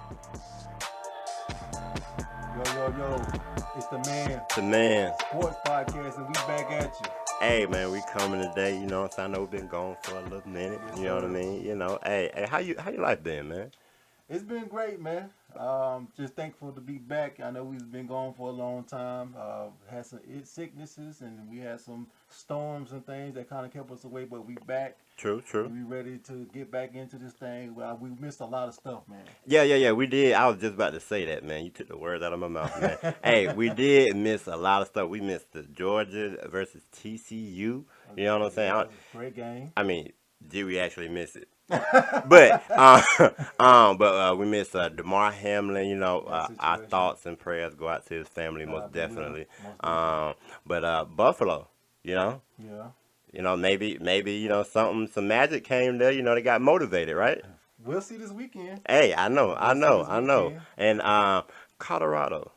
Yo, it's the man, The man. sports podcast, and we back at you. Hey man, we coming today. You know what I'm saying? I know we've been gone for a little minute. Yes, You know what I sir. mean? Hey, how your life been, man? It's been great, man. Just thankful to be back. I know we've been gone for a long time. Had some sicknesses, and we had some storms and things that kind of kept us away, but we back. True, true. And we ready to get back into this thing. Well, we missed a lot of stuff, man. Yeah. We did. I was just about to say that, man. You took the words out of my mouth, man. Hey, we did miss a lot of stuff. We missed the Georgia versus TCU. You know what I'm saying? Yeah, it was a great game. I mean, did we actually miss it? But we miss Damar Hamlin. That Our situation. thoughts and prayers go out to his family, most They will, definitely. most definitely. But Buffalo, you know. Yeah. Maybe some magic came there. They got motivated, right? We'll see this weekend. Hey, I know, I We'll see know, this I know. weekend. And Colorado,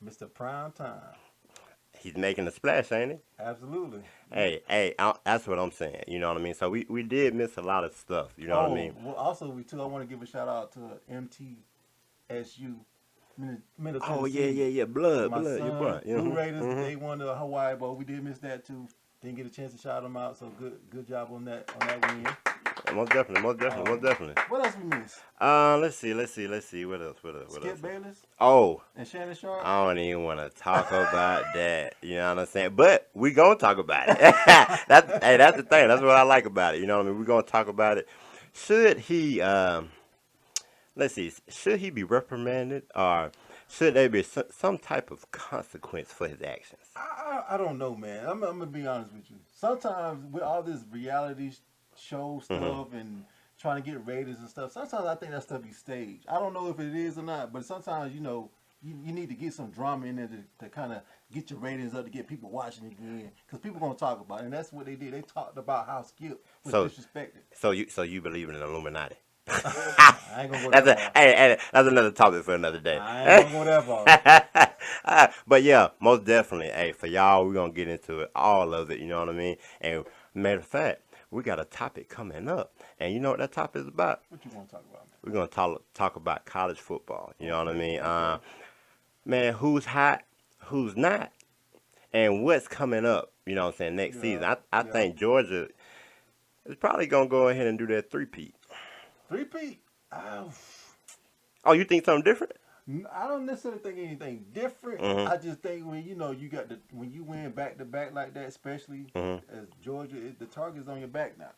Mr. Prime Time. he's making a splash, ain't he? Absolutely. That's what I'm saying. You know what I mean? So we did miss a lot of stuff. You know what I Oh, mean? well, also I want to give a shout out to MTSU, Middle Oh Tennessee. yeah. Blood, My blood, your son, boy. Blue Raiders. They won the Hawaii Bowl. We did miss that too. Didn't get a chance to shout them out. So good job on that win. Most definitely, most definitely, most Um, definitely. what else we miss? Let's see. What else? What Skip else? Bayless Oh, and Shannon Sharp. I don't even want to talk about that. You know what I'm saying? But we gonna talk about it. That's the thing. That's what I like about it. You know what I mean? We gonna talk about it. Should he? Let's see. Should he be reprimanded, or should there be some type of consequence for his actions? I don't know, man. I'm gonna be honest with you. Sometimes with all this reality show Hmm. stuff and trying to get ratings and stuff, sometimes I think that stuff be staged. I don't know if it is or not, but sometimes you need to get some drama in there to kind of get your ratings up to get people watching again because people gonna talk about it, and that's what they did. They talked about how Skip was So, disrespected. so you believe in the Illuminati? I ain't gonna go That's that a far. hey, that's another topic for another day. I ain't gonna go that far. But yeah, most definitely. Hey, for y'all, we're gonna get into it, all of it. You know what I mean? And matter of fact, we got a topic coming up, and you know what that topic is about? What you want to talk about, We're gonna talk about college football. You man? know what I Okay, mean? okay. Man, who's hot, who's not, and what's coming up? You know what I'm saying? Next season, Yeah, I yeah. think Georgia is probably gonna go ahead and do that three-peat. Three-peat. Oh, you think something different? I don't necessarily think anything different. Mm-hmm. I just think when you got when you win back to back like that, especially Mm-hmm. as Georgia, the target's on your back now.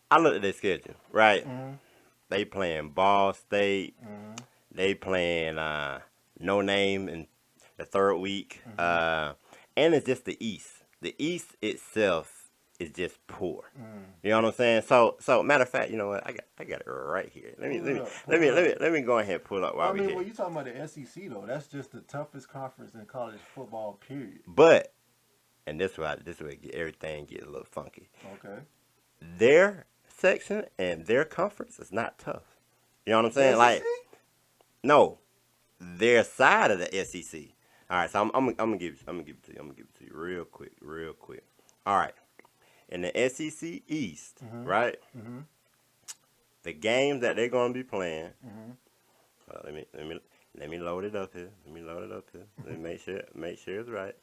I looked at their schedule, right? Mm-hmm. They playing Ball State. Mm-hmm. They playing No Name in the third week. Mm-hmm. And it's just the East. The East itself is just poor. Mm. You know what I'm saying? So matter of fact, you know what? I got it right here. Let me Pull let it me up. let Pull me it let up. me let me go ahead and pull up I while we mean, here. when you talking about the SEC though, that's just the toughest conference in college football. Period. But and this way everything get a little funky. Okay. Their section and their conference is not tough. You know what I'm The saying? SEC? Like no, their side of the SEC. All right, so I'm gonna give it to you. I'm gonna give it to you real quick, real quick. All right, in the SEC East, Mm-hmm. right? Mm-hmm. The games that they're gonna be playing. Mm-hmm. Let me load it up here. Let me load it up here. Let me make sure it's right.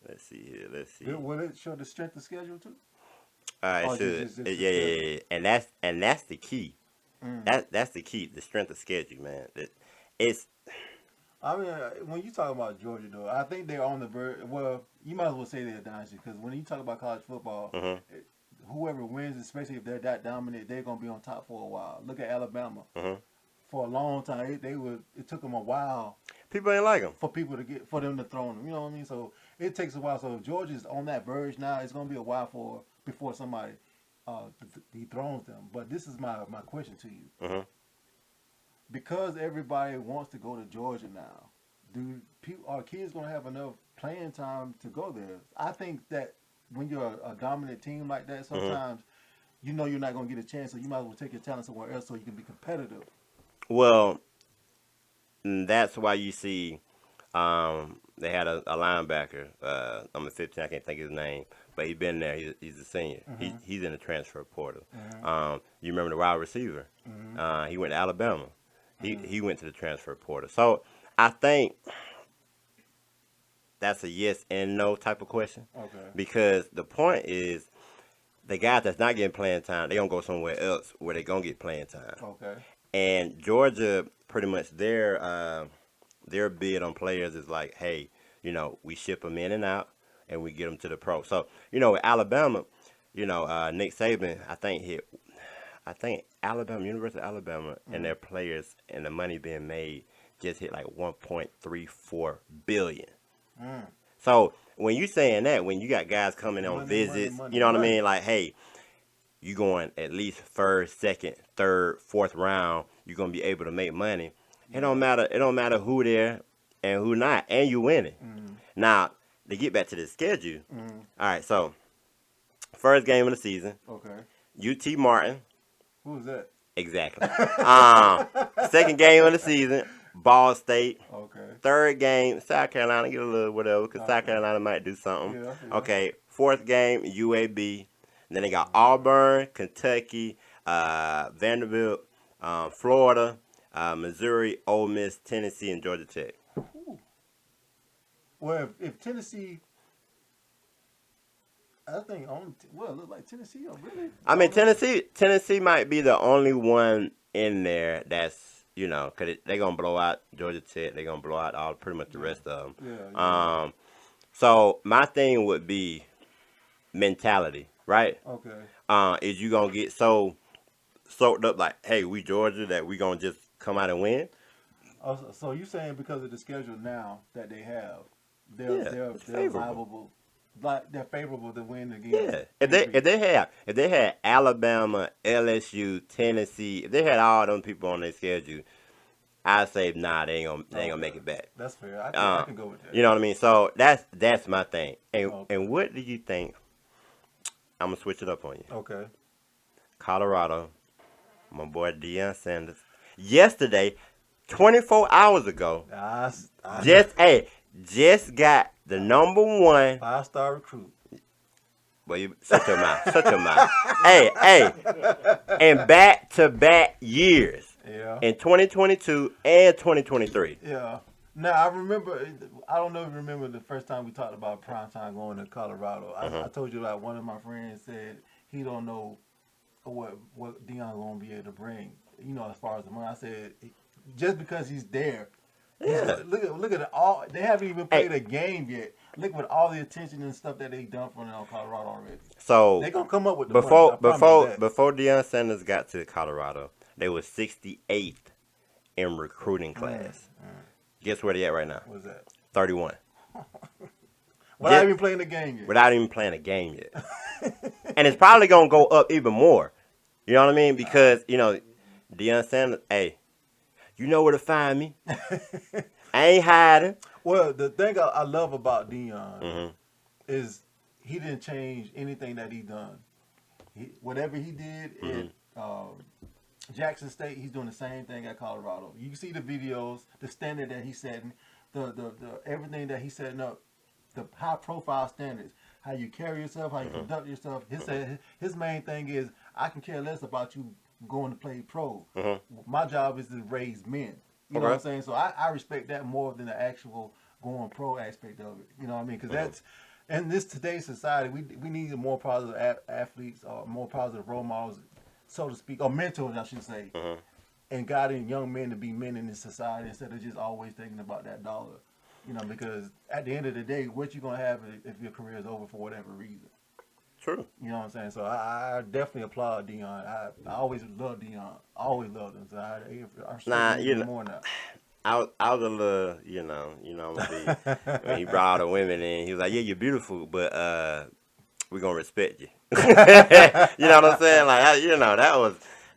Let's see here. Let's see. Will it show the strength of schedule too? All right, it Or should. just the schedule? Yeah. And that's the key. Mm. That's the key. The strength of schedule, man. It's I mean, when you talk about Georgia, though, I think they're on the verge. Well, you might as well say they're a dynasty because when you talk about college football, mhm whoever wins, especially if they're that dominant, they're gonna be on top for a while. Look at Alabama. mhm. For a long time, It took them a while People ain't like them. for them to throw them. You know what I mean? So it takes a while. So if Georgia's on that verge now, it's gonna be a while before somebody dethrones them. But this is my question to you: Mhm. because everybody wants to go to Georgia now, are kids gonna have enough playing time to go there? I think that when you're a dominant team like that, Mhm. sometimes you know you're not gonna get a chance, so you might as well take your talent somewhere else so you can be competitive. Well, that's why you see they had a linebacker, number 15. I can't think of his name, but he's been there. He's a senior. Mm-hmm. He's in the transfer portal. Mm-hmm. You remember the wide receiver? Mm-hmm. He went to Alabama. He went to the transfer portal. So I think that's a yes and no type of question. Okay. Because the point is the guys that's not getting playing time, they gonna go somewhere else where they gonna get playing time. Okay. And Georgia, pretty much their bid on players is like, hey, we ship them in and out, and we get them to the pro. So with Alabama, Nick Saban, I think Alabama, University of Alabama, and their players and the money being made just hit like 1.34 billion. Mm. So when you saying that, when you got guys coming on visits, you know what I mean? Like, hey, you going at least first, second, third, fourth round, you're gonna be able to make money. It don't matter. It don't matter who there and who not, and you winning. Now to get back to the schedule. All right, so first game of the season, Okay. UT Martin. Who's that? Exactly. Second game of the season, Ball State. Okay. Third game, South Carolina, get a little whatever, because South Carolina might do something. Yeah. Okay, fourth game, UAB. Then they got Auburn, Kentucky, Vanderbilt, Florida, Missouri, Ole Miss, Tennessee, and Georgia Tech. Ooh. Well, if Tennessee, I think it look like Tennessee. Oh, really? I mean, Tennessee might be the only one in there that's, because they're going to blow out Georgia Tech. They're going to blow out pretty much the rest of them. Yeah. So my thing would be mentality, right? Okay. Is you going to get so soaked up like, hey, we Georgia, that we going to just come out and win? So you saying because of the schedule now that they have, they're favorable. liable, like they're favorable to win the game. Yeah, if they had Alabama, LSU, Tennessee, if they had all them people on their schedule, I'd say nah, they ain't gonna make it back. That's fair. I can go with that. You know what I mean? So that's my thing. And what do you think? I'm gonna switch it up on you. Okay. Colorado, my boy Deion Sanders. Yesterday, 24 hours ago, just got the number 1 5-star recruit. Well, you shut your mouth. Shut your mouth. Hey, in back-to-back years. Yeah. In 2022 and 2023. Yeah. Now I remember. I don't know if you remember the first time we talked about primetime going to Colorado. I told you like one of my friends said he don't know what Deion gonna be able to bring. As far as the money. I said just because he's there. Yeah. Look at all. They haven't even played a game yet. Look at all the attention and stuff that they done for Colorado already. So they gonna come up with the before money, Deion Sanders got to Colorado, they were 68th in recruiting class. Guess where they at right now? What's that? 31. Without even playing the game yet. Without even playing a game yet. And it's probably gonna go up even more. You know what I mean? Because Deion Sanders, hey, you know where to find me. I ain't hiding. Well, the thing I love about Deion is he didn't change anything that he done. Whatever he did at Jackson State, he's doing the same thing at Colorado. You can see the videos, the standard that he's setting, the everything that he's setting up, the high profile standards, how you carry yourself, how you conduct yourself. His main thing is, I can care less about you going to play pro. My job is to raise men. You know what I'm saying? So I respect that more than the actual going pro aspect of it. You know what I mean? Because that's, in this today's society, we need more positive athletes, or more positive role models, so to speak, or mentors, I should say, and guiding young men to be men in this society instead of just always thinking about that dollar. Because at the end of the day, what you gonna have if your career is over for whatever reason? True. You know what I'm saying? So I definitely applaud Deion. I always loved Deion. Always loved him. So I'm more now. I was a little, I'm gonna be, when he brought all the women in, he was like, yeah, you're beautiful, but we're gonna respect you. You know what I'm saying? Like,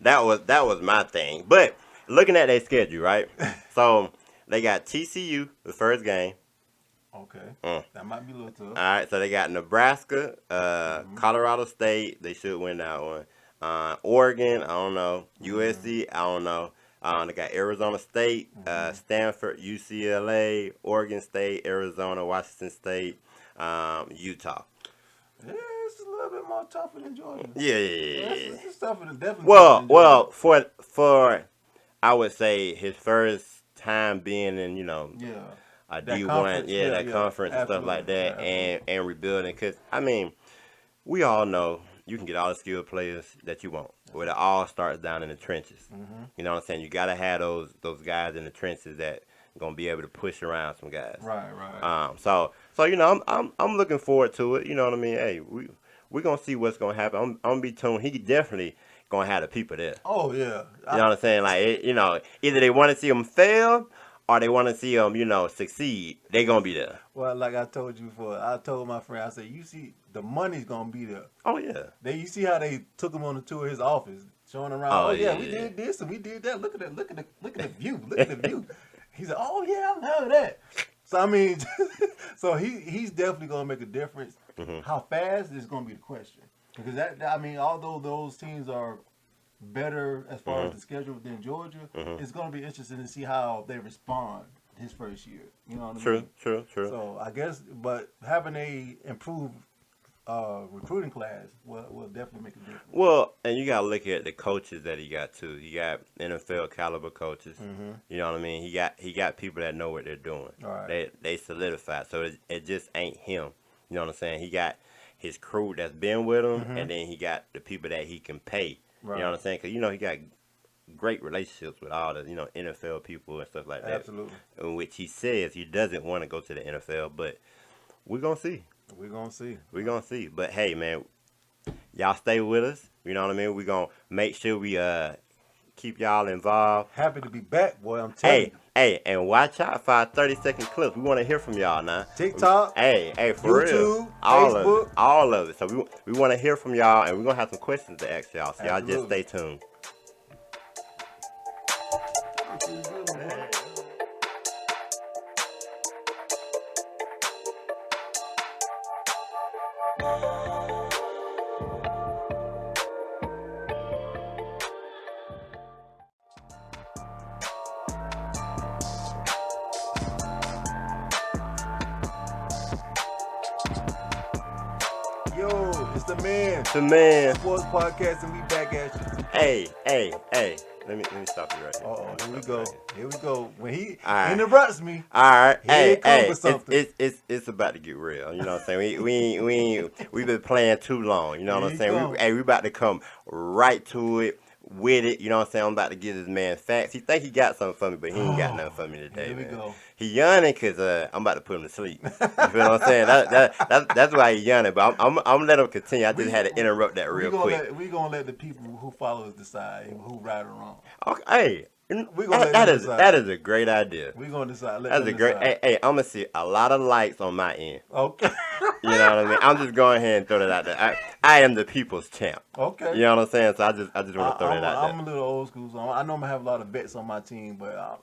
that was my thing. But looking at their schedule, right? So they got TCU the first game. Okay. That might be a little tough. All right, so they got Nebraska, Colorado State. They should win that one. Oregon, I don't know. USC, I don't know. They got Arizona State, Stanford, UCLA, Oregon State, Arizona, Washington State, Utah. Yeah, it's a little bit more tougher than Georgia. Yeah. It's tougher than definitely. Well, for I would say his first time being in, Yeah. a That D1, conference. yeah, Yeah, that yeah. conference and stuff Absolutely. like that, Yeah, absolutely. and rebuilding. Cause I mean, we all know you can get all the skilled players that you want, where it all starts down in the trenches. Mm-hmm. You know what I'm saying? You gotta have those guys in the trenches that gonna be able to push around some guys. Right, right. So I'm looking forward to it. You know what I mean? Hey, we gonna see what's gonna happen. I'm gonna be tuned. He definitely gonna have the people there. Oh, yeah. You know what I'm saying? Like, either they want to see him fail or they want to see him, succeed. They gonna be there. Well, like I told you before, I told my friend, I said, you see, the money's going to be there. Oh yeah. You see how they took him on the tour of his office, showing around. Oh Oh yeah, yeah. we did this and we did that. Look at that. Look at the view. Look at the view. He said, "Oh yeah, I'm having that." So I mean, so he's definitely gonna make a difference. Mhm. How fast is gonna be the question, because I mean, although those teams are better as far as the schedule than Georgia, it's gonna be interesting to see how they respond his first year. You know what I mean? True. So I guess, but having a improved recruiting class will definitely make a difference. Well, and you gotta look at the coaches that he got too. He got NFL caliber coaches. Mm-hmm. You know what I mean? He got people that know what they're doing. All right. They solidified. So it just ain't him. You know what I'm saying? He got his crew that's been with him, Mhm. and then he got the people that he can pay. Right. You know what I'm saying? Because he got great relationships with all the NFL people and stuff like that. Absolutely. In which he says he doesn't want to go to the NFL, but we're gonna see. We're gonna see. We're gonna see. But hey, man, y'all stay with us. You know what I mean? We're gonna make sure we keep y'all involved. Happy to be back, boy. I'm telling you. Hey, and watch out for our 30-second clips. We want to hear from y'all now. TikTok, Hey, for YouTube, real. All Facebook. of it. All of it. So we want to hear from y'all, and we're going to have some questions to ask y'all. So y'all just Absolutely. stay tuned. Yo, it's the man. The man. Sports podcast, and we back at you. Hey. Let me stop you right here. Oh, here we go. Here we go. When he All right. interrupts me, All right, Here it come with something. it's about to get real. You know what I'm saying? We've been playing too long. You know what I'm Here he saying? come. We about to come right to it with it. You know what I'm saying? I'm about to give this man facts. He think he got something for me, but he ain't got nothing for me today, Here we man. go. He yawning because I'm about to put him to sleep. You feel what I'm saying? That's why he yawning. But I'm gonna let him continue. I just had to interrupt that real quick. We gonna let the people who follow us decide who right or wrong. Okay, hey. We gonna let them decide. That is a great idea. We gonna decide. Let That's them a great. decide. Hey, I'm gonna see a lot of likes on my end. Okay. You know what I mean? I'm just going ahead and throw that out there. I am the people's champ. Okay. You know what I'm saying? So I just want to throw that out I'm a little old school, so I know I'm gonna have a lot of vets on my team, but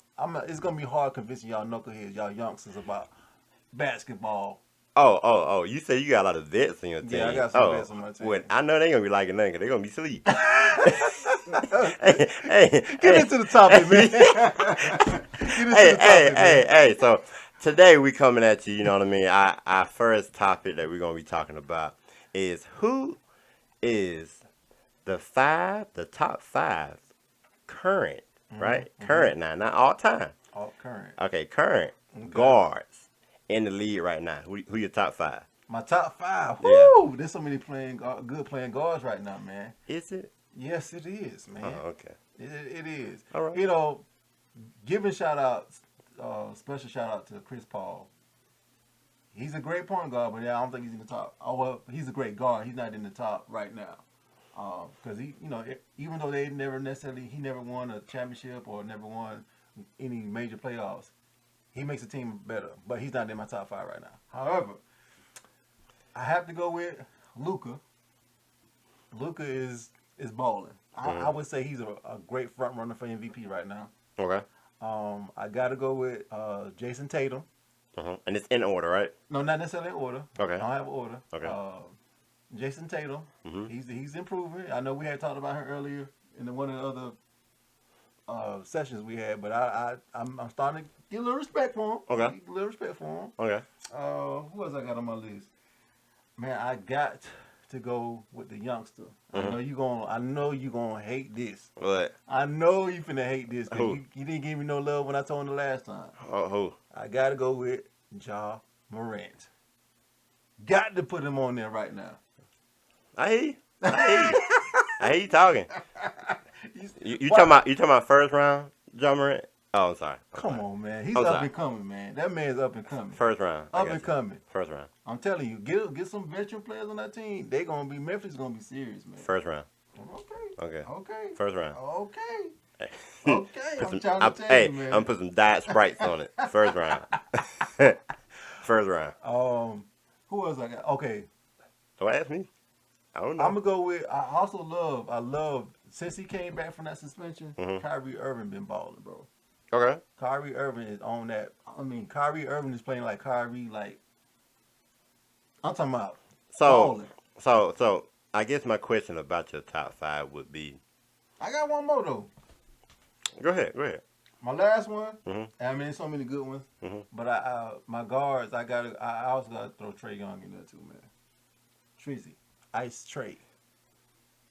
it's gonna be hard convincing y'all knuckleheads, y'all youngsters about basketball. there. Oh! You say you got a lot of vets on your team. Yeah, I got some vets on my team. Well, I know they gonna be liking nothing 'cause they gonna be asleep. Get into the topic, man. Get into the topic, man. Hey. So today we coming at you. You know what I mean? Our first topic that we're gonna be talking about is who is the top five current, right? Current now, not all time. All current. Okay, current guards in the league right now. Who your top five? My top five. Yeah. Woo! There's so many good playing guards right now, man. Is it? Yes, it is, man. Oh, okay. It is. All right. You know, giving shout-outs, special shout-out to Chris Paul. He's a great point guard, but yeah, I don't think he's in the top. Oh, well, he's a great guard. He's not in the top right now. Because even though he never won a championship or never won any major playoffs, he makes the team better. But he's not in my top five right now. However, I have to go with Luka. Luka is balling. I would say he's a great front runner for MVP right now. Okay. I got to go with Jason Tatum. And it's in order, right? No, not necessarily in order. Okay. I don't have an order. Okay. Jason Tatum. Mhm. He's improving. I know we had talked about him earlier in one of the other sessions we had, but I'm starting to get a little respect for him. Okay. Get a little respect for him. Okay. Who else I got on my list? Man, I got to go with the youngster. I know you gonna hate this. What? I know you finna hate this because Who? you didn't give me no love when I told him the last time. Oh, who? I gotta go with Ja Morant. Got to put him on there right now. I hear you. I hear you. I hear you talking. You Why- talking about first round, John Morant? Oh, I'm sorry. Come on, man. He's I'm up sorry. and coming, man. That man's up and coming. First round. I Up got and you. coming. First round. I'm telling you, get some veteran players on that team. Memphis gonna be serious, man. First round. Okay. Okay. First round. Okay. Okay. Put I'm some- trying to tell you, man. I'm put some Diet Sprites on it. First round. First round. Who else I got? Okay. Don't ask me. I don't know. I'm gonna go with. I love since he came back from that suspension. Mhm. Kyrie Irving been balling, bro. Okay. Kyrie Irving is on that. I mean, Kyrie Irving is playing like Kyrie. Like I'm talking about So, balling. so I guess my question about your top 5 would be. I got one more though. Go ahead. My last one. Mhm. I mean, there's so many good ones. Mhm. But my guards. I also gotta throw Trey Young in there too, man. Treasy, Ice Trey.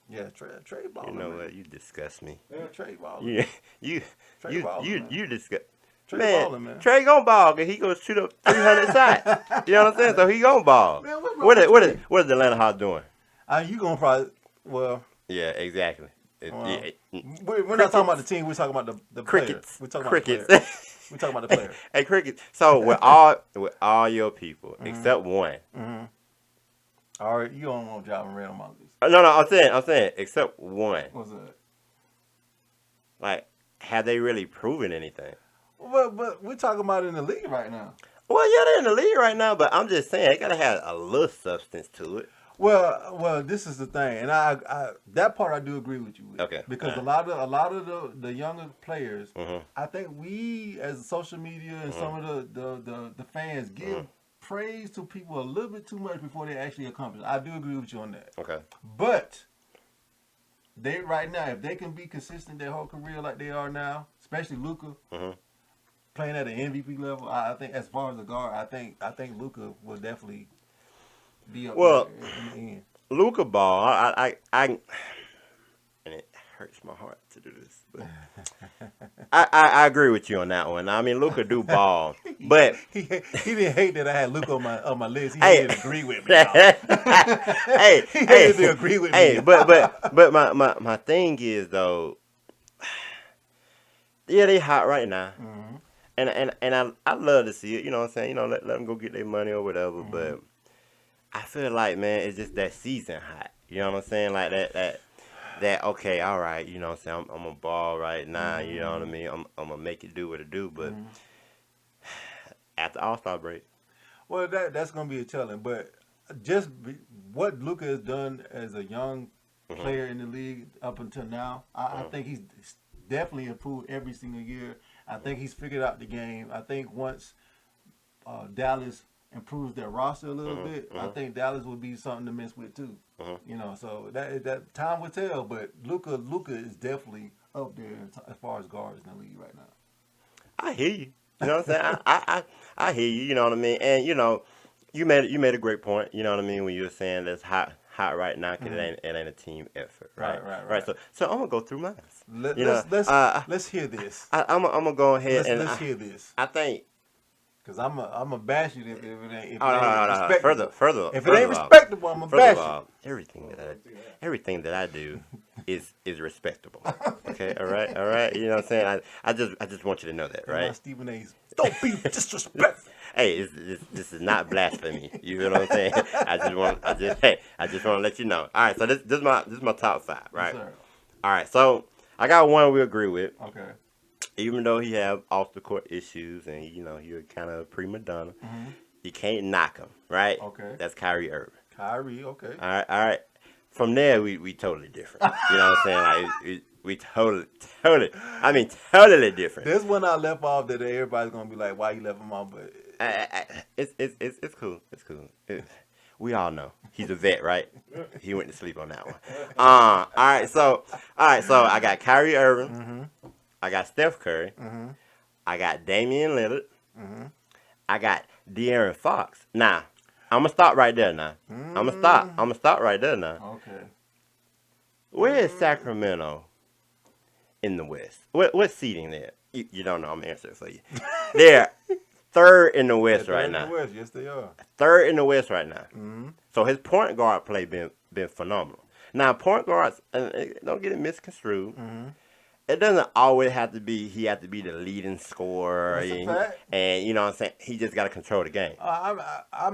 Yeah, Trey balling. You know man. what? You disgust me. Yeah, Trey balling. You Trey balling, man. you disgust. Trey Man, balling, man. Trey gonna ball because he gonna shoot up 300 shots. You know what I'm saying? So he gonna ball. Man, what's wrong with Trey? What is the Atlanta Hawks doing? You gonna probably Yeah, exactly. Well, we're not talking about the team. We're talking about the crickets. Players. We're talking Crickets. about the players. We're talking about the players. Hey, crickets. So with all your people except one. Mm-hmm. All right, you don't want Ja Morant on my list. No, I'm saying except one. What's that? Like, have they really proven anything? Well, but we're talking about in the league right now. Well, yeah, they're in the league right now, but I'm just saying they gotta have a little substance to it. Well, this is the thing, and I that part I do agree with you with. Okay. Because Alright. a lot of the younger players, Mhm. I think we as social media and some of the fans give praise to people a little bit too much before they actually accomplish. I do agree with you on that. Okay. But they right now, if they can be consistent their whole career like they are now, especially Luka Mhm. playing at an MVP level, I think as far as a guard, I think Luka will definitely be up Well, there in the end. Luka ball, I and it hurts my heart to do this, but I agree with you on that one. I mean, Luka do ball, but He didn't hate that I had Luka on my list. He Hey. didn't agree with me. Dog. hey, He hey, didn't agree with hey, me. but my thing is though, yeah, they hot right now, Mhm. and I love to see it. You know what I'm saying? You know, let them go get their money or whatever. But I feel like, man, it's just that season hot. You know what I'm saying? Like that. Okay, all right. You know what I'm saying? I'm a ball right now. You know what I mean? I'm gonna make it do what it do. But after All-Star break, Well, that's gonna be a challenge. But just what Luka has done as a young player in the league up until now, I think he's definitely improved every single year. I think he's figured out the game. I think once Dallas improves their roster a little bit, I think Dallas will be something to mess with too. You know, so that time will tell. But Luka is definitely up there as far as guards in the league right now. I hear you. You know what I'm saying? I hear you. You know what I mean? And you know, you made a great point. You know what I mean when you were saying that's hot right now because it ain't a team effort, right? Right. So I'm gonna go through mine. Let's hear this. I'm gonna go ahead and Let's hear this. I think. Cause I'm a bash you if it ain't No. respectable. Further. If it ain't respectable, I'm a bash you. Everything that I do is respectable. Okay, all right. You know what I'm saying? I just want you to know that, My right? Stephen A's. Don't be disrespectful. Hey, this is not blasphemy. You feel what I'm saying? I just want to let you know. All right, so this is my top 5, right? Yes, sir. All right, so I got one we agree with. Okay. Even though he have off the court issues and he a kind of prima donna, you can't knock him, right? Okay. That's Kyrie Irving. Kyrie. Okay. All right. From there, we totally different. You know what I'm saying? Like we totally different. There's one I left off that everybody's gonna be like, "Why you left him off?" But It's cool. We all know he's a vet, right? He went to sleep on that one. All right. So I got Kyrie Irving. I got Steph Curry. I got Damian Lillard. I got De'Aaron Fox. Now, I'm gonna stop right there now. I'm gonna stop right there now. Okay. Where is Sacramento in the West? What seeding there? You don't know. I'm gonna answer it for you. They're third in the West right now. In the West, yes they are. Third in the West right now. Mm-hmm. So his point guard play been phenomenal. Now point guards, don't get it misconstrued. Mm-hmm. It doesn't always have to be he has to be the leading scorer. That's a fact. And you know what I'm saying? He just got to control the game. I'm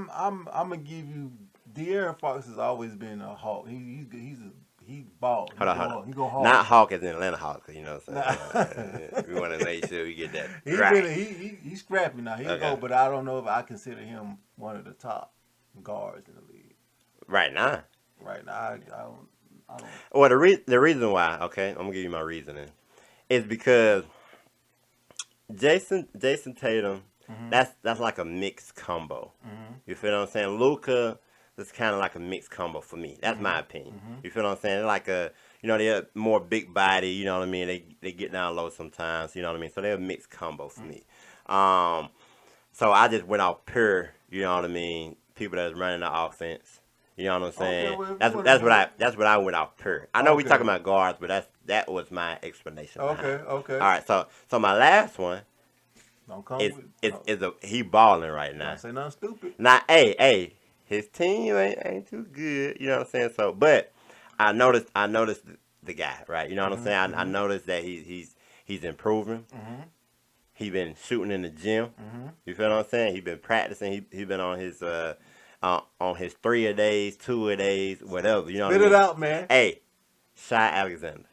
gonna give you. De'Aaron Fox has always been a hawk. He ball. Hold on. He go hard. Not Hawk as in Atlanta Hawk, you know what I'm saying? We want to make sure we get that right. He's scrappy now. He Okay. go, but I don't know if I consider him one of the top guards in the league Right now. right now. I don't. Well, the reason why, okay, I'm gonna give you my reasoning, is because Jason Tatum, that's like a mixed combo. Mm-hmm. You feel what I'm saying? Luka, that's kind of like a mixed combo for me. That's my opinion. You feel what I'm saying? They're like they're more big body. You know what I mean? They get down low sometimes. You know what I mean? So they're a mixed combo for me. So I just went off pure. You know what I mean? People that's running the offense. You know what I'm saying? Okay, well, that's what I went off pure. I know we Okay. talking about guards, but that was my explanation. behind it. Okay. All right. So my last one Don't come is with. he balling right now. Don't say nothing stupid. Now, hey, his team ain't too good. You know what I'm saying? So, but I noticed the guy, right? You know what I'm saying? I noticed that he's improving. Mm-hmm. He been shooting in the gym. Mm-hmm. You feel what I'm saying? He been practicing. He been on his 3 a days, 2 a days, whatever. You know what I Spit mean? it out, man. Hey, Shai Alexander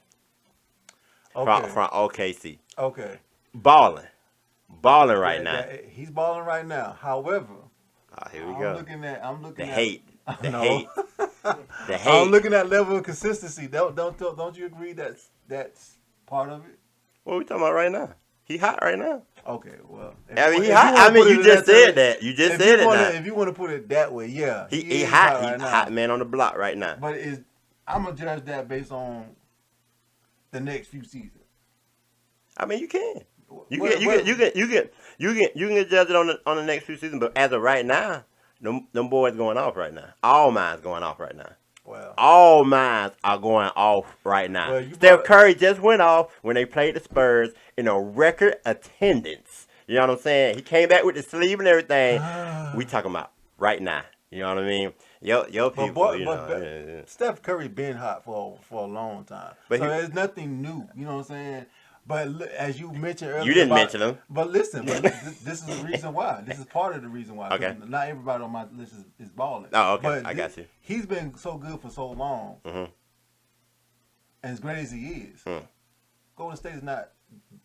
Okay. from OKC, Okay. balling right now. He's balling right now. However, Here we I'm go. looking The at hate. The No. hate. The hate. I'm looking at level of consistency. Don't you agree that's part of it? What are we talking about right now? He hot right now. Okay, well, I mean, he hot. I mean, you just said that. You just said it now. If you want to put it that way, yeah, He is hot. right He now. hot man on the block right now. But I'm gonna judge that based on the next few seasons. I mean, you can. You Well, can judge it on the next few seasons. But as of right now, them boys going off right now. All mine's going off right now. Well, All mines are going off right now. Well, Steph Curry just went off when they played the Spurs in a record attendance. You know what I'm saying? He came back with the sleeve and everything. We talking about right now. You know what I mean? Your people, Steph Curry been hot for a long time. But so there's nothing new. You know what I'm saying? But as you mentioned earlier, You didn't mention him. But listen, this is the reason why. This is part of the reason why. Okay. Not everybody on my list is balling. Oh, okay. But I got you. He's been so good for so long, Mhm. and as great as he is, Mm. Golden State is not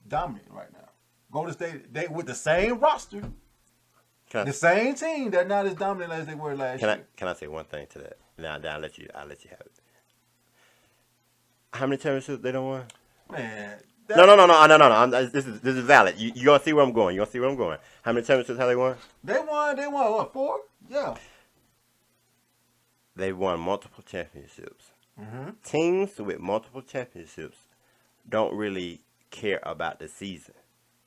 dominant right now. Golden State, they with the same roster, Can the I, same team, they're not as dominant as they were last year. can I say one thing to that? Now I'll let you have it. How many championships they don't win? Man, No. This is valid. You gonna see where I'm going. How many championships have they won? They won what, 4? Yeah. They won multiple championships. Mm-hmm. Teams with multiple championships don't really care about the season.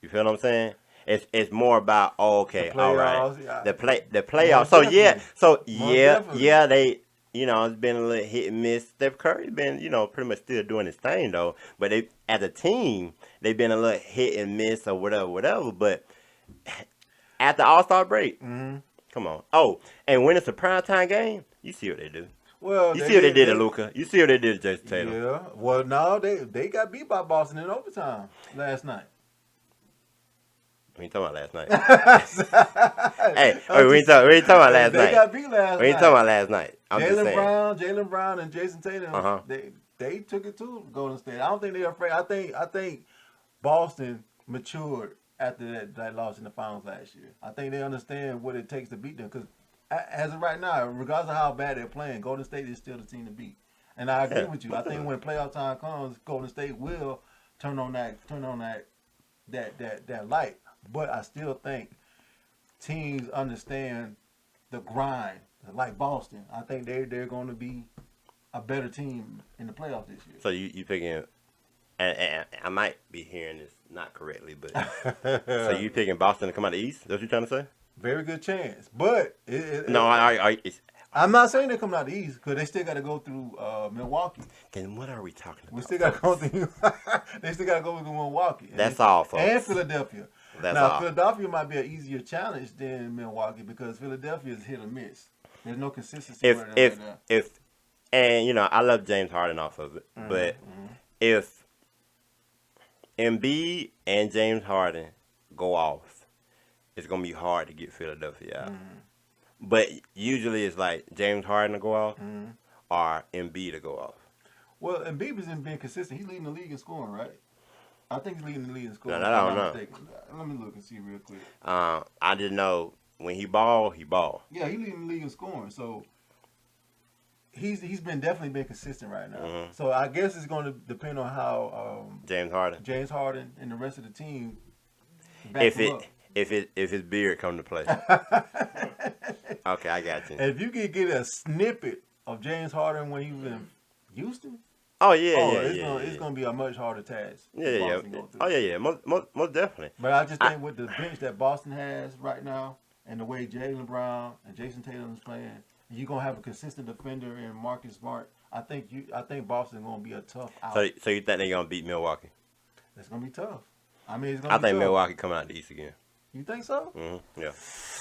You feel what I'm saying? It's more about all right, Yeah. the playoffs. Most Yeah, definitely. they it's been a little hit and miss. Steph Curry been pretty much still doing his thing though. But they as a team they've been a little hit and miss or whatever. But at the All-Star break, come on. Oh, and when it's a primetime game, you see what they do. Well, You see what they did to Luka. You see what they did to Jason Tatum. Yeah. Well, no, they got beat by Boston in overtime last night. We ain't talking about last night. Hey, we ain't talking about last They night. got beat last night. We ain't talking about last night. I'm just saying. Jaylen Brown, and Jason Tatum. Uh-huh. They took it to Golden State. I don't think they're afraid. I think Boston matured after that loss in the finals last year. I think they understand what it takes to beat them. Because as of right now, regardless of how bad they're playing, Golden State is still the team to beat. And I agree with you. I think when playoff time comes, Golden State will turn on that light. But I still think teams understand the grind, like Boston. I think they're going to be a better team in the playoffs this year. So you picking, and I might be hearing this not correctly, but so you picking Boston to come out of the East? That's what you trying to say? Very good chance. But No, I'm not saying they're coming out the East because they still got to go through Milwaukee. then what are we talking about? We still got to go through. They still got to go through Milwaukee. That's all, folks. And Philadelphia. That's now, all. Philadelphia might be an easier challenge than Milwaukee because Philadelphia is hit or miss. There's no consistency right now. And you know, I love James Harden off of it, but if Embiid and James Harden go off, it's gonna be hard to get Philadelphia out. But usually it's like James Harden to go off or Embiid to go off. Well, Embiid isn't being consistent. He's leading the league in scoring, right? I think he's leading the league in scoring. No, I don't know. Let me look and see real quick. I didn't know when he ball, he ball. Yeah, he's leading the league in scoring. So he's definitely been consistent right now. So I guess it's going to depend on how James Harden and the rest of the team if his beard come to play. Okay, I got you. And if you could get a snippet of James Harden when he was in Houston, it's gonna be a much harder task. Yeah. Most definitely. But I just think with the bench that Boston has right now, and the way Jaylen Brown and Jason Tatum is playing, you're gonna have a consistent defender in Marcus Smart. I think Boston gonna be a tough out. So you think they're gonna beat Milwaukee? It's gonna be tough. I mean, it's gonna. I think Milwaukee coming out the East again. You think so? Yeah.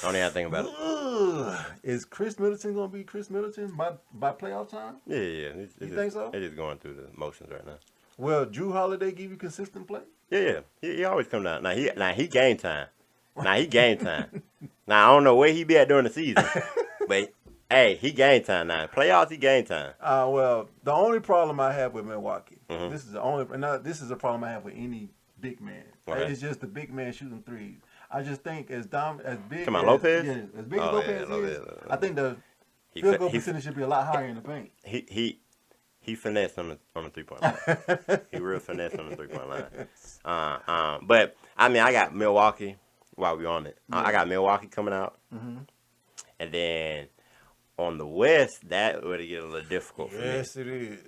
Only I think about it. Is Chris Middleton gonna be Chris Middleton by playoff time? Yeah. You think so? They're just going through the motions right now. Well, Drew Holiday give you consistent play? Yeah. He always come down. Now he game time. Now I don't know where he be at during the season, but hey, he game time now. Playoffs, he game time. Well, the only problem I have with Milwaukee, this is a problem I have with any big man. Okay. It's just the big man shooting threes. I just think as big Come on, Lopez? Yeah, as big as Lopez is, I think the field goal percentage should be a lot higher in the paint. He finessed on the 3-point line. He real finessed on the 3-point line. But I mean, I got Milwaukee while we on it. I got Milwaukee coming out, and then on the West, that would get a little difficult for me. Yes, it is.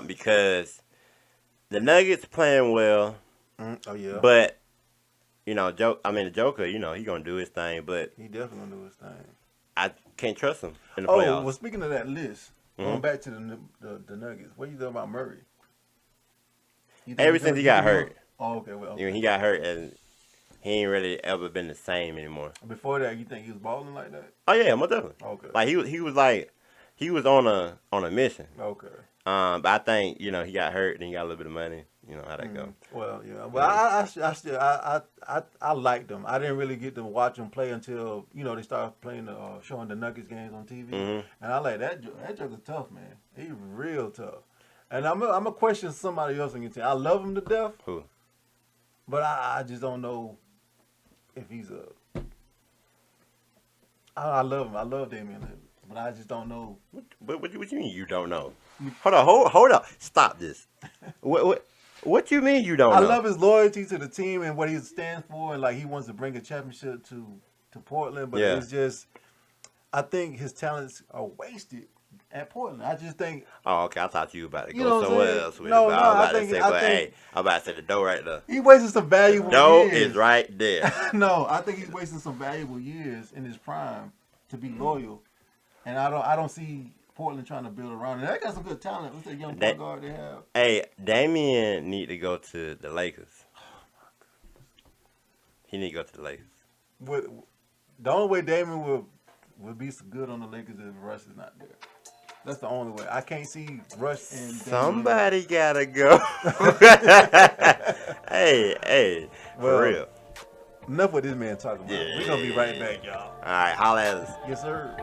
Because the Nuggets playing well. Oh yeah. But you know, the Joker, you know, he gonna do his thing, but he definitely gonna do his thing. I can't trust him in the playoffs. Oh, well, speaking of that list, going back to the Nuggets, what do you think about Murray? Ever since he got hurt. Oh, okay. Well, okay. You know, he got hurt, and he ain't really ever been the same anymore. Before that, you think he was balling like that? Oh yeah, most definitely. Okay. Like he was on a mission. Okay. But I think, you know, he got hurt and he got a little bit of money. You know how that go. Well, yeah. Well, I liked them. I didn't really get to watch them play until, you know, they started playing showing the Nuggets games on TV. And I like that. That joker's tough, man. He's real tough. And I'm gonna question somebody else on your team. I love him to death. Who? But I just don't know if he's a. I love him. I love Damian Lillard, but I just don't know. What you mean you don't know? Hold up. Stop this. What you mean you don't know? I love his loyalty to the team and what he stands for, and like he wants to bring a championship to Portland. But it's just, I think his talents are wasted at Portland. I just think. Oh, okay. I thought you about to you go somewhere else with it. No, I was about to say the door right there. He wasted some valuable years. years. Is right there. No, I think he's wasting some valuable years in his prime to be loyal, and I don't see Portland trying to build around it. They got some good talent. What's that young point guard they have? Hey, Damian need to go to the Lakers. Oh my goodness. He need to go to the Lakers. The only way Damian would be so good on the Lakers is if Russ is not there. That's the only way. I can't see Russ and Damian. Somebody gotta go. hey, for real. Enough what this man talking about. Yeah. We're gonna be right back, y'all. All right, holla at us. Yes, sir.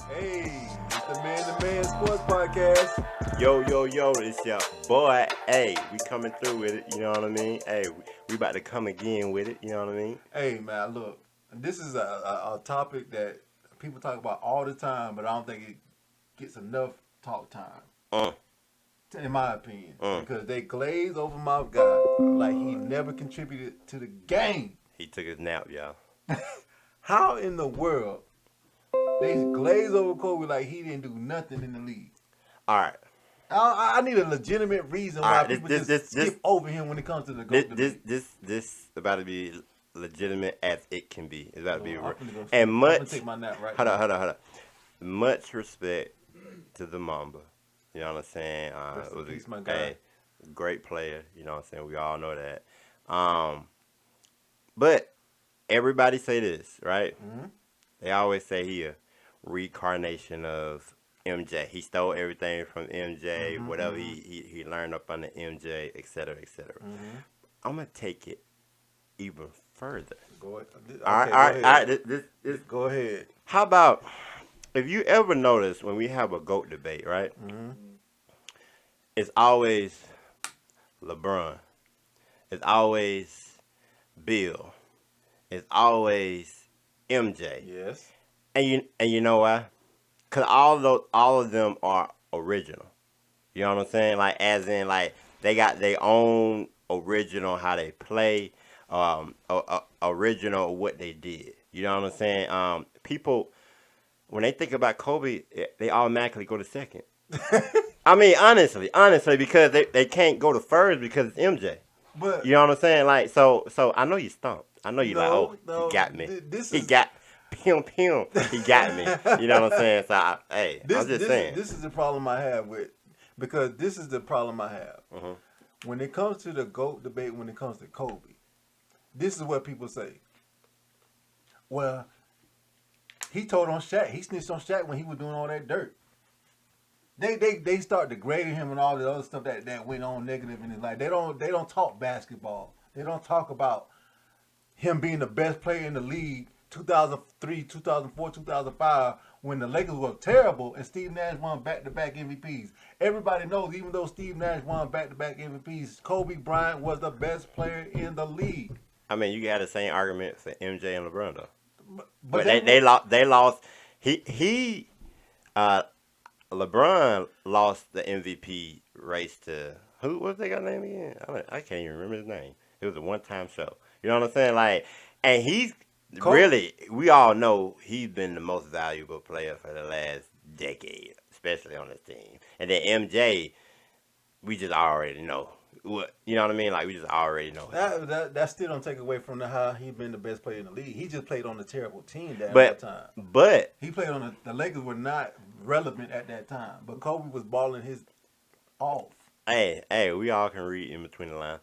Hey, it's the Man Sports Podcast. Yo, it's your boy. Hey, we coming through with it, you know what I mean? Hey, we about to come again with it, you know what I mean? Hey, man, look, this is a topic that people talk about all the time, but I don't think it gets enough talk time, in my opinion, because they glaze over my guy like he never contributed to the game. He took his nap, y'all. How in the world they glaze over Kobe like he didn't do nothing in the league? All right. I need a legitimate reason All why right. people just skip over him when it comes to the GOAT debate. This about to be legitimate as it can be. It's about to be I'm real. finna go And sleep. I'm gonna much. take my nap right Hold now. on. Hold on. Hold on. Much respect to the Mamba. You know what I'm saying? Rest It in was peace, my a guy. great player. You know what I'm saying? We all know that. But everybody say this, right? Hmm. They always say he a reincarnation of MJ. He stole everything from MJ, Hmm. whatever Hmm. he learned up under MJ, et cetera, et cetera. Hmm. I'm gonna take it even further. Go ahead. All right, Okay, all go right, all ahead. right. This. Go ahead. How about if you ever notice when we have a GOAT debate, right? Hmm. It's always LeBron. It's always Bill. It's always MJ. Yes. And you know why? Cause all of them are original. You know what I'm saying? Like as in like they got their own original how they play, original what they did. You know what I'm saying? People when they think about Kobe, they automatically go to second. I mean, honestly, because they can't go to first because it's MJ. But You know what I'm saying? Like so I know you stumped. I know you like, oh, no, he no. got me. This He is got pim. He got me. You know what I'm saying? So hey, this I'm just this saying. this is the problem I have with because this is the problem I have Hmm. when it comes to the GOAT debate. When it comes to Kobe, this is what people say. Well, he told on Shaq. He snitched on Shaq when he was doing all that dirt. They start degrading him and all the other stuff that went on negative in his life. They don't talk basketball. They don't talk about him being the best player in the league 2003, 2004, 2005 when the Lakers were terrible and Steve Nash won back-to-back MVPs. Everybody knows even though Steve Nash won back-to-back MVPs, Kobe Bryant was the best player in the league. I mean, you got the same argument for MJ and LeBron though. But But they they lost. They lost. He uh LeBron lost the MVP race to who was that guy's name again? I can't even remember his name. It was a one time show. You know what I'm saying? Like, and he's Kobe, really we all know he's been the most valuable player for the last decade, especially on this team. And then MJ, we just already know what you know what I mean. Like we just already know him. that still don't take away from how he been the best player in the league. He just played on a terrible team at that But time. but He played on the Lakers were not relevant at that time, but Kobe was balling his off. hey, we all can read in between the lines.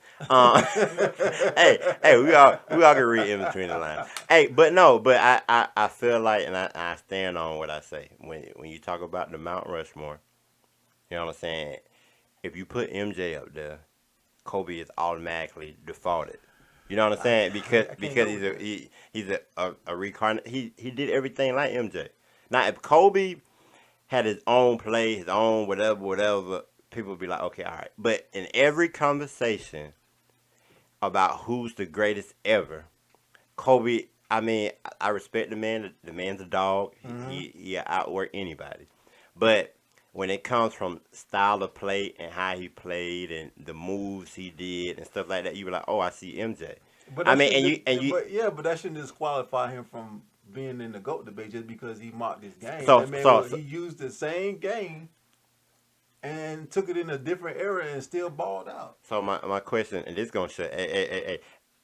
Hey, we all can read in between the lines. Hey, but no, but I feel like, and I stand on what I say when you talk about the Mount Rushmore. You know what I'm saying? If you put MJ up there, Kobe is automatically defaulted. You know what I'm saying? I can't Because go with that. he's a reincarnate. He did everything like MJ. Now if Kobe had his own play, his own whatever, people would be like, okay, all right. But in every conversation about who's the greatest ever, Kobe. I mean, I respect the man. The man's a dog. Hmm. He outwork anybody. But when it comes from style of play and how he played and the moves he did and stuff like that, you be like, oh, I see MJ. But I that mean, shouldn't. and you. But that shouldn't disqualify him from being in the GOAT debate just because he mocked his game. So That man so, was so he used the same game and took it in a different era and still balled out. So my question, and this gonna shut. Hey.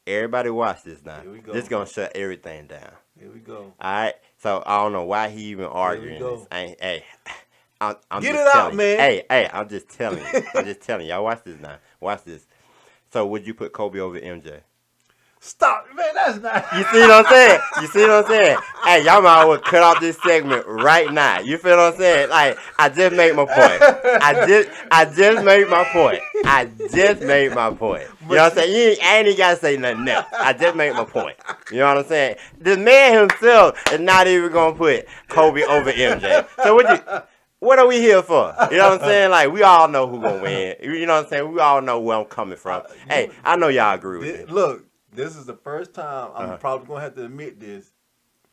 Everybody watch this now. Here we This go. gonna shut everything down. Here we go. All right. So I don't know why he even Here we arguing this. go. Hey, I'm Get just it out, telling you. man. Hey, I'm just telling you. I'm just telling you. Y'all watch this now. Watch this. So would you put Kobe over MJ? Stop, man. That's not. You see what I'm saying? You see what I'm saying? Hey, y'all might as well cut off this segment right now. You feel what I'm saying? Like, I just made my point. I just made my point. I just made my point. You know what I'm saying? I ain't even gotta say nothing else. I just made my point. You know what I'm saying? The man himself is not even gonna put Kobe over MJ. So what are we here for? You know what I'm saying? Like, we all know who gonna win. You know what I'm saying? We all know where I'm coming from. Hey, I know y'all agree with me. Look, this is the first time I'm Uh-huh. probably gonna have to admit this.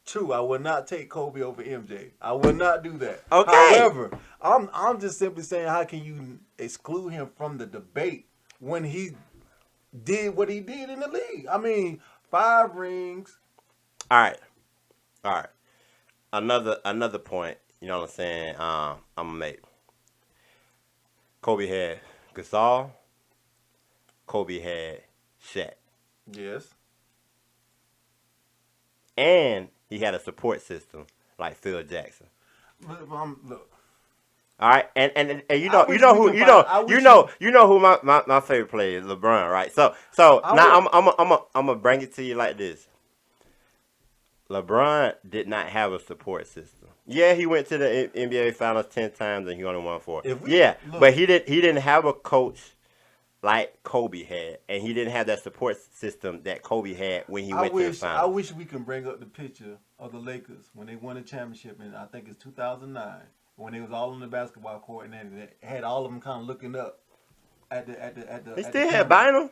True, I will not take Kobe over MJ. I will not do that. Okay. However, I'm just simply saying, how can you exclude him from the debate when he did what he did in the league? I mean, 5 rings. All right. All right. Another point, you know what I'm saying? I'm gonna make. Kobe had Gasol. Kobe had Shaq. Yes. And he had a support system like Phil Jackson. Look. All right, and you I know wish who we could find- I wish you know who my favorite player is, LeBron, right? So now I'm gonna bring it to you like this. LeBron did not have a support system. Yeah, he went to the NBA Finals 10 times and he only won 4. But he didn't have a coach like Kobe had, and he didn't have that support system that Kobe had when he went to the finals. I wish we can bring up the picture of the Lakers when they won the championship in, I think it's 2009, when they was all on the basketball court and they had all of them kind of looking up at the. He still had Bynum,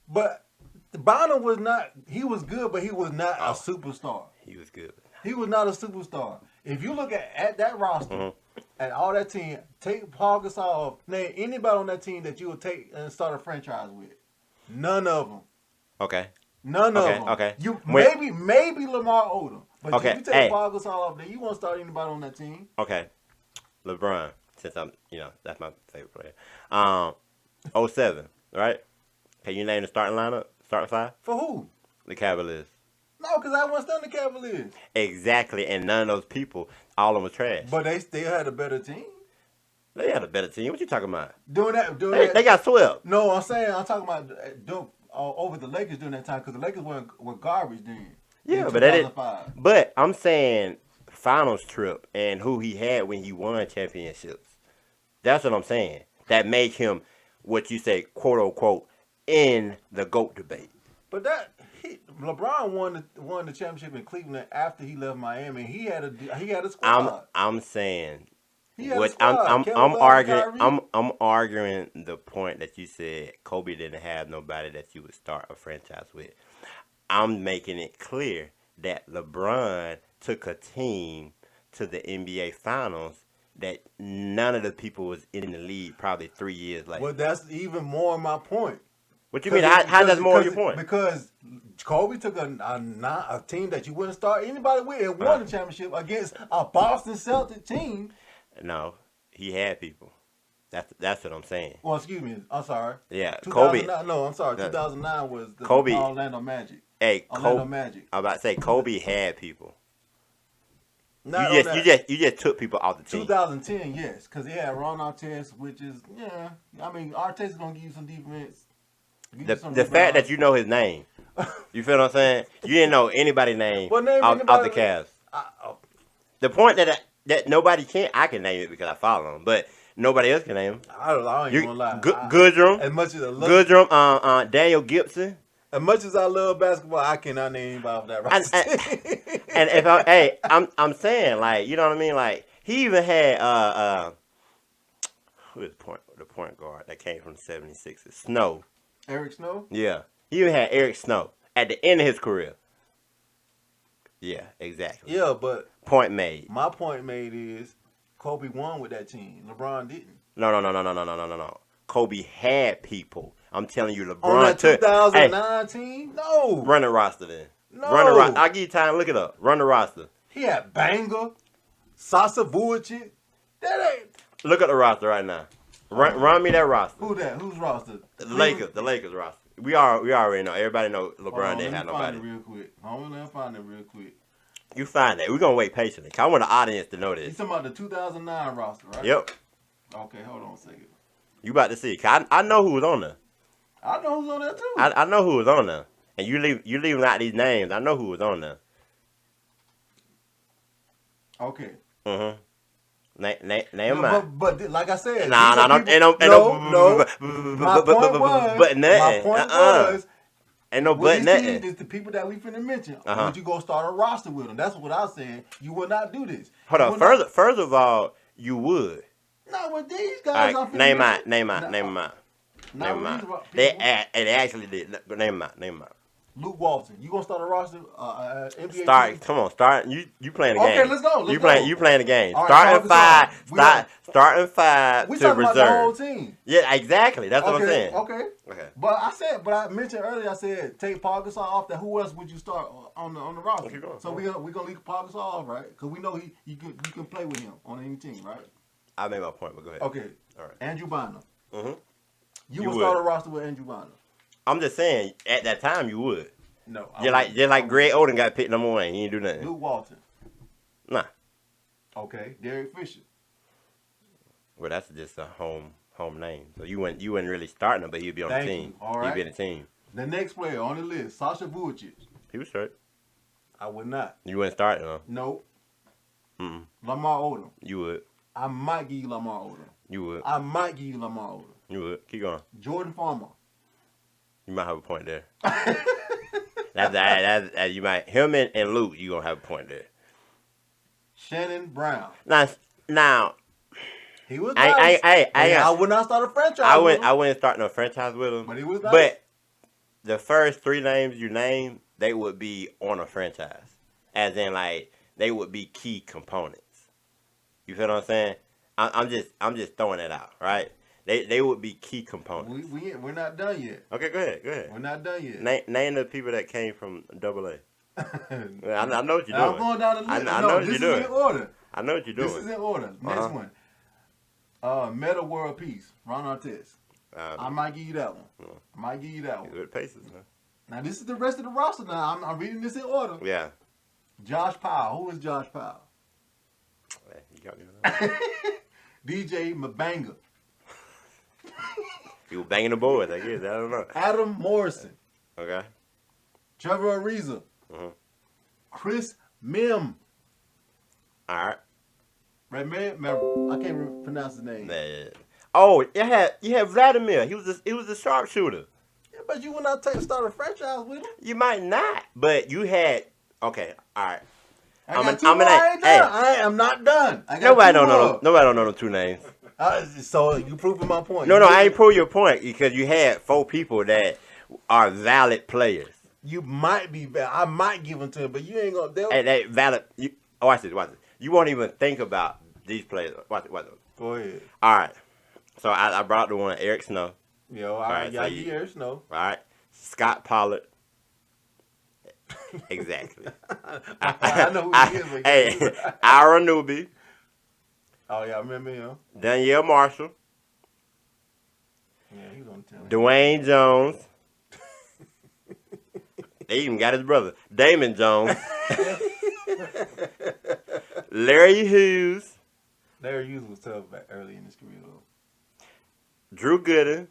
but Bynum was not. He was good, but he was not a superstar. He was good. He was not a superstar. If you look at that roster, at all that team, take Paul Gasol, name anybody on that team that you would take and start a franchise with. None of them. Okay. None of them. Okay. You maybe Lamar Odom, but okay. if you take Paul Gasol off there, you won't start anybody on that team. Okay. LeBron, since I'm, that's my favorite player. 07, right? Can you name the starting lineup? Starting 5? For who? The Cavaliers. No, because I wasn't on the Cavaliers. Exactly, and none of those people, all of them were trash. But they still had a better team. They had a better team. What you talking about? They got swept. No, I'm talking about over the Lakers during that time, because the Lakers were garbage then. Yeah, but they didn't. But I'm saying finals trip and who he had when he won championships. That's what I'm saying. That made him what you say, quote unquote, in the GOAT debate. But LeBron won the championship in Cleveland after he left Miami. He had a squad. I'm saying what I'm arguing the point that you said Kobe didn't have nobody that you would start a franchise with. I'm making it clear that LeBron took a team to the NBA Finals that none of the people was in the league probably 3 years later. Well, that's even more my point. What you mean? How does more your point? Because Kobe took a team that you wouldn't start anybody with and won the championship against a Boston Celtics team. No, he had people. That's what I'm saying. Well, excuse me. I'm sorry. Yeah, Kobe. No, I'm sorry. 2009 was the Kobe, Orlando Magic. Hey, Orlando Magic. I'm about to say Kobe had people. You just took people off the team. 2010, yes, because he had Ron Artest, which is I mean, Artest is gonna give you some defense. The fact that you know his name, you feel what I'm saying? You didn't know anybody's name off the Cavs. The point that nobody I can name it because I follow him, but nobody else can name him. I ain't gonna lie. Goodrum, as much as I love Goodrum, Daniel Gibson. As much as I love basketball, I cannot name anybody off that roster. And if I'm saying, like, you know what I mean? Like, he even had who is the point guard that came from the 76ers? Snow. Eric Snow? Yeah. He even had Eric Snow at the end of his career. Yeah, exactly. Yeah, but point made. My point made is Kobe won with that team. LeBron didn't. No. Kobe had people. I'm telling you, LeBron on that 2009 team? No. Run the roster then. No. Run the roster. I'll give you time. Look it up. Run the roster. He had Banger, Sasa Vucic. That ain't. Look at the roster right now. Run me that roster. Who that? Whose roster? The Lakers roster. We already know. Everybody know LeBron didn't have nobody. Let me find it real quick. You find that. We're going to wait patiently. I want the audience to know this. You talking about the 2009 roster, right? Yep. Okay, hold on a second. You about to see. I know who was on there. I know who's on there, too. I know who was on there. And you leaving out these names. I know who was on there. Okay. Mm-hmm. Name mine. But like I said, no. My point was, ain't no but nothing. Is the people that we finna mention. Would you go start a roster with them? That's what I was saying. You would not do this. Hold on. First of all, you would. No, with these guys, all right, name mine. They actually did. Name mine. Luke Walton. You gonna start a roster? NBA start. team? Come on. Start. You playing the game. Okay, let's go. You playing the game. All starting right, 5. Starting 5 we to talking reserve. about the whole team. Yeah, exactly. That's what I'm saying. Okay. But I mentioned earlier. I said take Paul Gasol off. That who else would you start on the roster? So we gonna leave Paul Gasol off, right? Because we know you can play with him on any team, right? I made my point, but go ahead. Okay. All right. Andrew Bynum. Mm-hmm. You would start a roster with Andrew Bynum. I'm just saying, at that time, you would. No. Just like Greg Oden got picked number 1. He didn't do nothing. Luke Walton. Nah. Okay. Derek Fisher. Well, that's just a home name. So you wouldn't really starting him, but he'd be on the team. All right. He'd be on the team. The next player on the list, Sasha Vujacic. He was straight. I would not. You wouldn't start him? Nope. Mm-mm. Lamar Odom. You would. I might give you Lamar Odom. You would. I might give you Lamar Odom. You would. Keep going. Jordan Farmer. You might have a point there. That's you might. Him and Luke, you gonna have a point there. Shannon Brown. Now. He was nice. I would not start a franchise. I wouldn't start no franchise with him. But he was nice. But the first 3 names you named, they would be on a franchise, as in like they would be key components. You feel what I'm saying? I'm just throwing it out, right? They would be key components. We're not done yet. Okay, go ahead. We're not done yet. Name the people that came from AA. I know what you're doing. I'm going down the list. I know what you're doing. This is in order. I know what you're doing. This is in order. Next one. Meta World Peace. Ron Artest. I might give you that one. I might give you that one. He's with Pacers, huh? Now this is the rest of the roster. Now I'm reading this in order. Yeah. Josh Powell. Who is Josh Powell? You got me on that. DJ Mabanga. He was banging the boards, I guess. I don't know. Adam Morrison. Okay. Trevor Ariza. Chris Mim. All right. Right, man. I can't pronounce his name. Yeah. Oh, you had Vladimir. He was a sharpshooter. Yeah, but you would not start a franchise with him. You might not, but you had. Okay, all right. I'm not done. Nobody don't know them 2 names. So you proving my point. No, I ain't prove your point because you had 4 people that are valid players. You might be valid. I might give them to him, but you ain't gonna. Hey, that valid. Watch this. You won't even think about these players. Watch it. Go ahead. All right. So I brought the one Eric Snow. Yo, all right. Yeah, Eric Snow. All right. Scott Pollard. Exactly. I know who he is. Hey, Ira Newby. Oh yeah, I remember him. Danielle Marshall. Yeah, he was on the team. Dwayne Jones. They even got his brother, Damon Jones. Larry Hughes. Larry Hughes was tough back early in his career, though. Drew Gooden.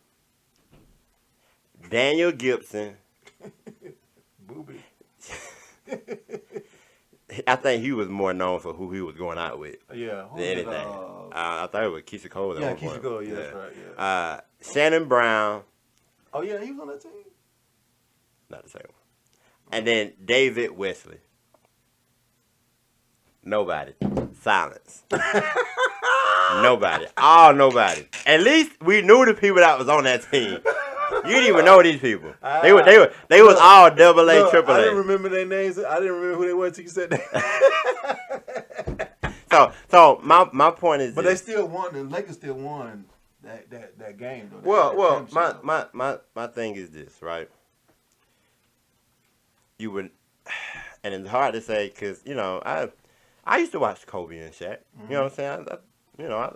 Daniel Gibson. Booby. I think he was more known for who he was going out with. Yeah. Than anything. I thought it was Keisha Cole. Yeah, Keisha Cole. Yeah, that's right. Yeah. Shannon Brown. Oh yeah, he was on that team. Not the same one. And then David Wesley. Nobody. Silence. Nobody. All nobody. At least we knew the people that was on that team. You didn't even know these people. They was all AA, AAA. I didn't remember their names. I didn't remember who they were until you said that. So my point is. But they still won. The Lakers still won that game. Though. Well, my thing is this, right? You would, and it's hard to say because I used to watch Kobe and Shaq. You know what I'm saying?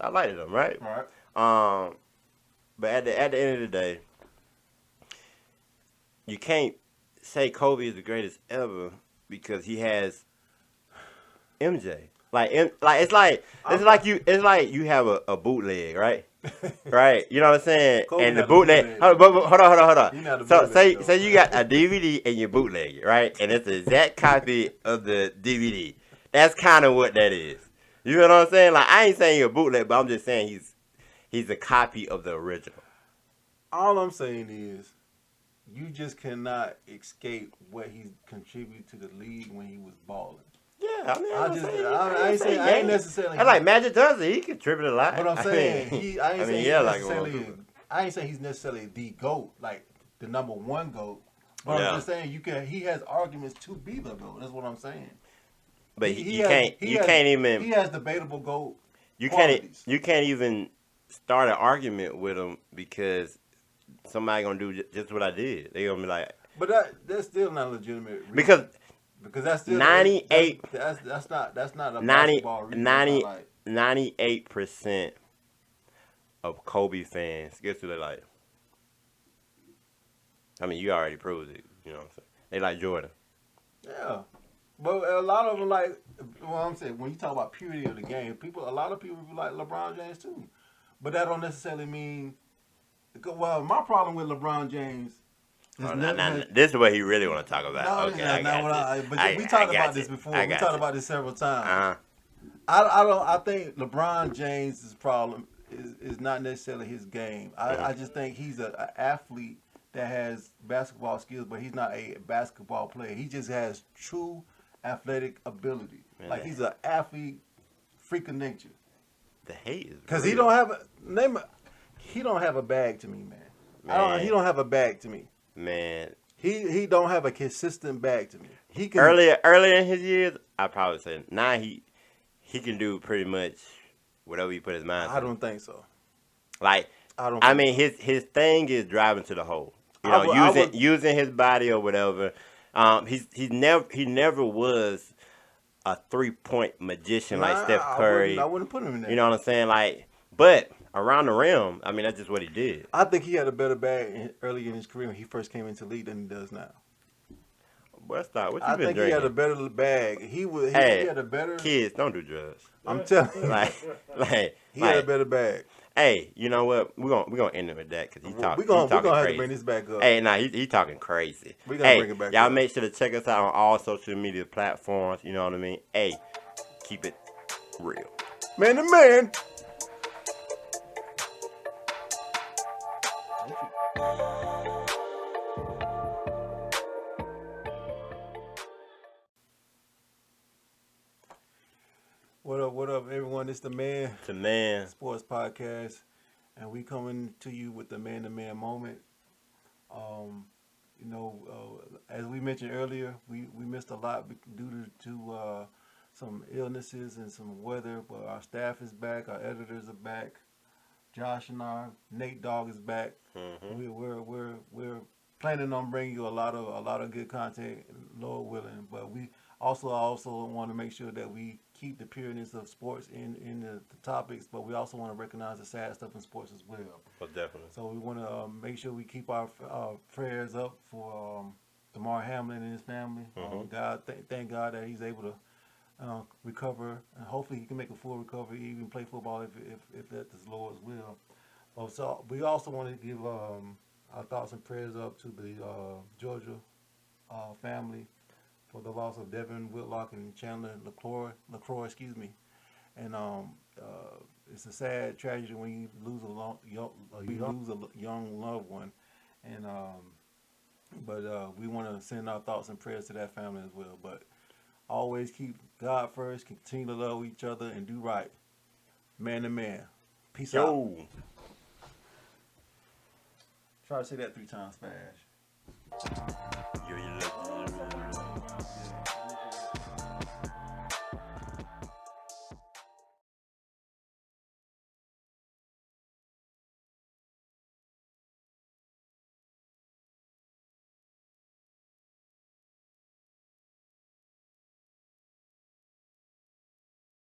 I liked them, right? Right. But at the end of the day, you can't say Kobe is the greatest ever because he has MJ. It's like you have a bootleg, right? Right, you know what I'm saying? Kobe and the not a bootleg. bootleg. Hold on. He not a So bootleg, say you got a DVD and you bootleg it, right? And it's the exact copy of the DVD. That's kind of what that is. You know what I'm saying? Like I ain't saying you're a bootleg, but I'm just saying he's a copy of the original. All I'm saying is, you just cannot escape what he contributed to the league when he was balling. Yeah, I ain't necessarily. I like Magic Johnson. He contributed a lot. But I'm saying I ain't saying he's necessarily the GOAT, like the number 1 GOAT. But I'm just saying he has arguments to be the GOAT. That's what I'm saying. But you can't even. He has debatable GOAT. You can't even start an argument with him because somebody gonna do just what I did. They gonna be like. But that's still not legitimate reason. Because that's still 98. That's not a basketball reason. 98% of Kobe fans, guess who they like? I mean, you already proved it. You know what I'm saying? They like Jordan. Yeah. But a lot of them like, well, I'm saying, when you talk about purity of the game, a lot of people like LeBron James too. But that don't necessarily mean, well, my problem with LeBron James is This is what he really want to talk about. no, Okay, that's I not got what you. but we talked I got about this you. before. I We got talked you. about this several times. Uh-huh. I think LeBron James' problem is not necessarily his game. I just think he's an athlete that has basketball skills, but he's not a basketball player. He just has true athletic ability. Man, like he's an athlete, freak of nature. The hate is Because real. he don't have a bag to me, man. Man. He don't have a bag to me. Man. He don't have a consistent bag to me. He can Earlier in his years, I probably say now he can do pretty much whatever he put his mind to. I don't think so. Like I mean, his thing is driving to the hole. You know, using his body or whatever. He never was a 3-point magician like Steph Curry. I wouldn't put him in there. You know what I'm saying? Like, but around the rim, I mean, that's just what he did. I think he had a better bag early in his career when he first came into the league than he does now. Boy, stop. What you I been think drinking? he had a better bag. He had a better. Kids, don't do drugs. I'm telling you, he had a better bag. Hey, you know what? We're gonna end it with that because he's talking. We're gonna crazy. have to bring this back up. Hey, nah, he talking crazy. We gotta bring it back y'all up. make sure to check us out on all social media platforms. You know what I mean? Hey, keep it real. Man to man. What up, everyone? It's the Man To Man Sports Podcast, and we coming to you with the man-to-man moment. As we mentioned earlier, we missed a lot due to some illnesses and some weather, but our staff is back, our editors are back, Josh and Nate Dogg is back. Mm-hmm. We're planning on bringing you a lot of good content, Lord willing, but we also want to make sure that we keep the pureness of sports in the topics, but we also want to recognize the sad stuff in sports as well. Well, definitely. So we want to make sure we keep our prayers up for Damar Hamlin and his family. Mm-hmm. Thank God that he's able to recover, and hopefully he can make a full recovery, even play football if that's the Lord's will. So we also want to give our thoughts and prayers up to the Georgia family for the loss of Devin Whitlock and Chandler LaCroix, and it's a sad tragedy when you lose a young loved one, and but we want to send our thoughts and prayers to that family as well. But always keep God first, continue to love each other, and do right, man to man. Peace out. Try to say that 3 times fast.